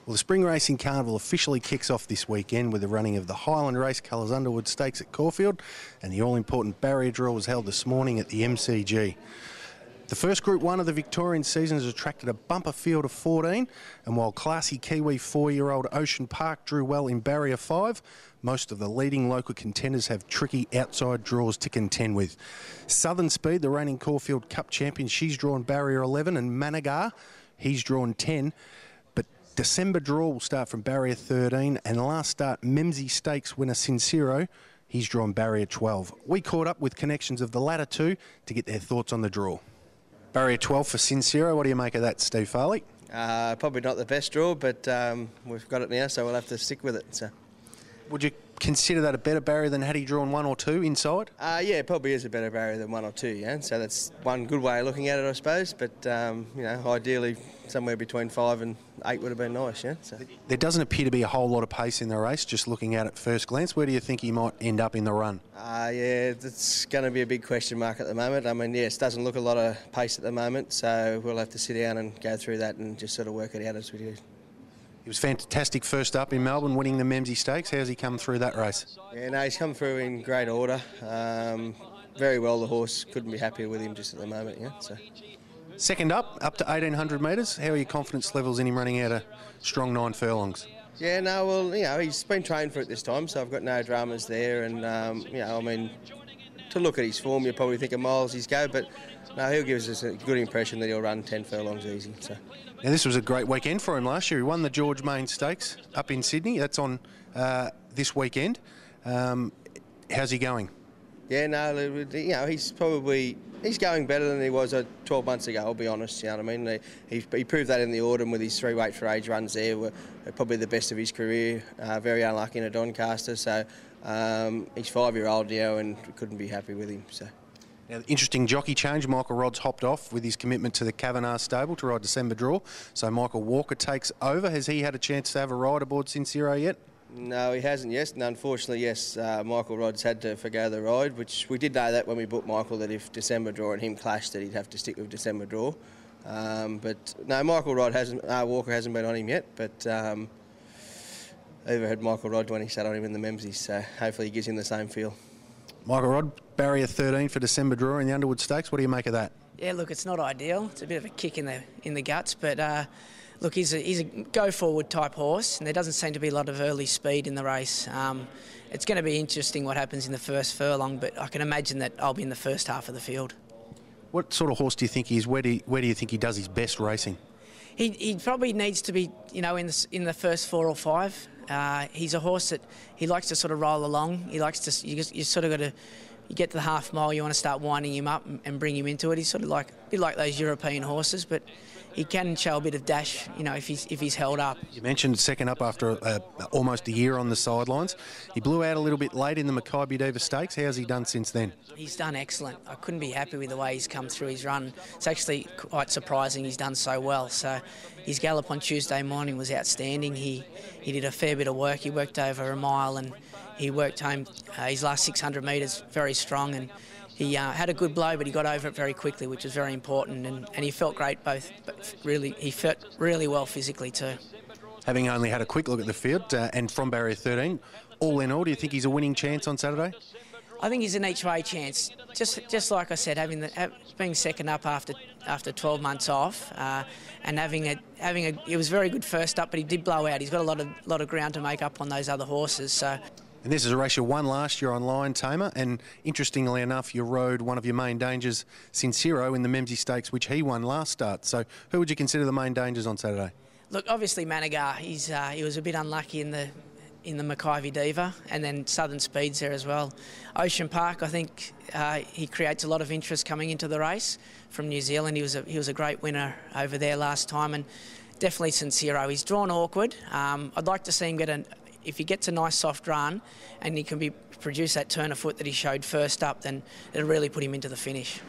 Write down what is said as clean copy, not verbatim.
Well, the Spring Racing Carnival officially kicks off this weekend with the running of the Hyland race colours Underwood Stakes at Caulfield, and the all-important barrier draw was held this morning at the MCG. The first Group 1 of the Victorian season has attracted a bumper field of 14, and while classy Kiwi 4-year-old Ocean Park drew well in Barrier 5, most of the leading local contenders have tricky outside draws to contend with. Southern Speed, the reigning Caulfield Cup champion, she's drawn Barrier 11, and Managar, he's drawn 10. But December draw will start from Barrier 13, and last start Memsey Stakes winner Sincero, he's drawn Barrier 12. We caught up with connections of the latter two to get their thoughts on the draw. Barrier 12 for Sincero. What do you make of that, Steve Farley? Probably not the best draw, but we've got it now, so we'll have to stick with it. So, would you consider that a better barrier than had he drawn 1 or 2 inside? Yeah, it probably is a better barrier than 1 or 2. Yeah, so that's one good way of looking at it, I suppose. But you know, ideally, somewhere between 5 and 8 would have been nice. Yeah. So. There doesn't appear to be a whole lot of pace in the race. Just looking at it first glance, where do you think he might end up in the run? Yeah, that's going to be a big question mark at the moment. I mean, yes, doesn't look a lot of pace at the moment, so we'll have to sit down and go through that and just sort of work it out as we do. He was fantastic first up in Melbourne, winning the Memsey Stakes. How's he come through that race? Yeah, no, he's come through in great order. Very well, the horse. Couldn't be happier with him just at the moment. Yeah. So. Second up to 1,800 metres. How are your confidence levels in him running out a strong 9 furlongs? Yeah, no, well, you know, he's been trained for it this time, so I've got no dramas there. And, you know, I mean, to look at his form, you probably think a miles his go, but no, he'll give us a good impression that he'll run 10 furlongs easy. So. Now, this was a great weekend for him last year. He won the George Main Stakes up in Sydney. That's on this weekend. How's he going? Yeah, no, you know, he's going better than he was 12 months ago, I'll be honest, you know what I mean? He proved that in the autumn with his 3 weight for age runs there, were probably the best of his career, very unlucky in a Doncaster, so he's 5-year-old now and we couldn't be happy with him. So. Now, interesting jockey change. Michael Rod's hopped off with his commitment to the Kavanagh stable to ride December draw, so Michael Walker takes over. Has he had a chance to have a ride aboard Sincero yet? No, he hasn't, yes. And unfortunately, yes, Michael Rod's had to forgo the ride, which we did know that when we booked Michael, that if December draw and him clashed, that he'd have to stick with December draw. But no, Walker hasn't been on him yet, but overheard Michael Rod when he sat on him in the Memsies, so hopefully he gives him the same feel. Michael Rod, barrier 13 for December draw in the Underwood Stakes. What do you make of that? Yeah, look, it's not ideal. It's a bit of a kick in the guts, but look, he's a go-forward type horse, and there doesn't seem to be a lot of early speed in the race. It's going to be interesting what happens in the first furlong, but I can imagine that I'll be in the first half of the field. What sort of horse do you think he is? Where do you think he does his best racing? He probably needs to be, you know, in the first 4 or 5. He's a horse that he likes to sort of roll along. He likes to. You sort of got to. You get to the half mile, you want to start winding him up and bring him into it. He's sort of like a bit like those European horses, but he can show a bit of dash, you know, if he's held up. You mentioned second up after almost a year on the sidelines. He blew out a little bit late in the Mackay Diva Stakes. How's he done since then? He's done excellent. I couldn't be happy with the way he's come through his run. It's actually quite surprising he's done so well. So his gallop on Tuesday morning was outstanding. He did a fair bit of work. He worked over a mile and he worked home his last 600 metres very strong, and he had a good blow, but he got over it very quickly, which was very important, and he felt great but he felt really well physically too. Having only had a quick look at the field and from barrier 13, all in all, do you think he's a winning chance on Saturday? I think he's an each way chance. Just like I said, being second up after 12 months off, and it was very good first up, but he did blow out. He's got a lot of ground to make up on those other horses. So. And this is a race you won last year on Lion Tamer, and interestingly enough, you rode one of your main dangers, Sincero, in the Memsey Stakes, which he won last start. So who would you consider the main dangers on Saturday? Look, obviously Managar. He was a bit unlucky in the Mackay Diva, and then Southern Speed's there as well. Ocean Park, I think he creates a lot of interest coming into the race from New Zealand. He was a great winner over there last time, and definitely Sincero. He's drawn awkward. I'd like to see him if he gets a nice soft run and he can produce that turn of foot that he showed first up, then it'll really put him into the finish.